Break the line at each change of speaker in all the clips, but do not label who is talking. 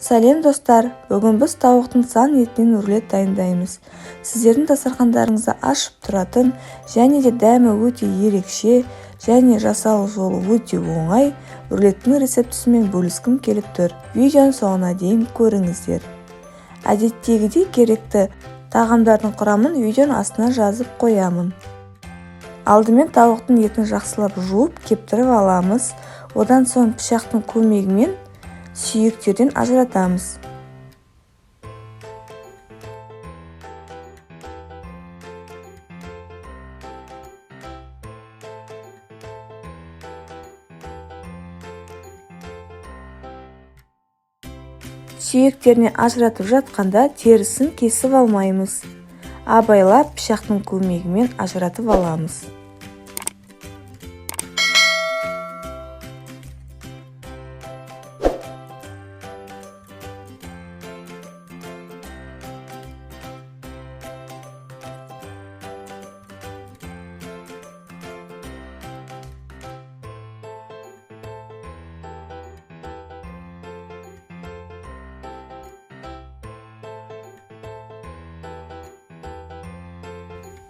Сәлем достар, бүгін біз тауықтың сан етінен рулет дайындаймыз. Сіздердің дастархандарыңызда ашып тұратын және де дәмі өте ерекше және жасалу жолы өте оңай рулеттің рецептісімен бөліскім келіп тұр. Видеоның соңына дейін көріңіздер. Әдеттегідей керекті тағамдардың құрамын видеоның астына жазып қоямын. Алдымен тауықтың етін жақсылап жуып, кептіріп аламыз. Одан соң пышақтың көмегімен сүйектерден ажыратамыз. Сүйектеріне ажыратып жатқанда терісін кесіп алмаймыз. Абайлап пышақтың көмегімен ажыратып аламыз.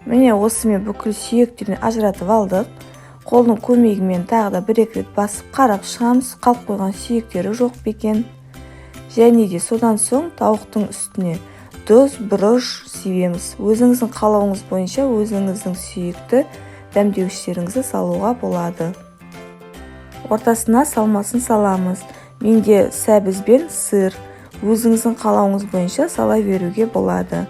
Міне осымен бүкіл сүйектерін ажыратып алдық. Қолдың көмегімен тағы да бір-екі рет басып қарап шығамыз, қалып қойған сүйектері жоқ бекен. Және де содан соң тауықтың үстіне тұз, бұрыш себеміз. Өзіңіздің қалауыңыз бойынша өзіңіздің сүйекті дәмдеуіштеріңізді салуға болады. Ортасына салмасын саламыз. Менде сәбіз бен сыр. Өзіңіздің қалауыңыз бойынша сала беруге болады.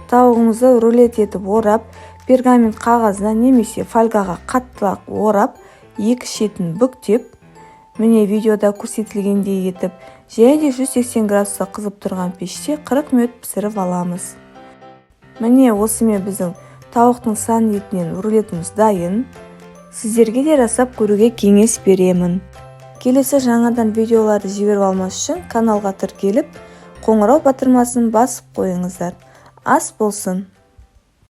Тауығымызды рулет етіп орап, пергамент қағазына немесе фольгаға қаттылақ орап, екі шетін бүктеп, міне видеода көрсетілгендей етіп, және де 180 градуста қызып тұрған пеште 40 минут пісіріп аламыз. Міне осымен біздің тауықтың сан етінен рулетіміз дайын. Сіздерге де жасап көруге кеңес беремін. Келесі жаңадан видеоларды жіберіп алмас үшін каналға тіркеліп, қоңырау батырмасын басып қойыңыздар. Ас болсын!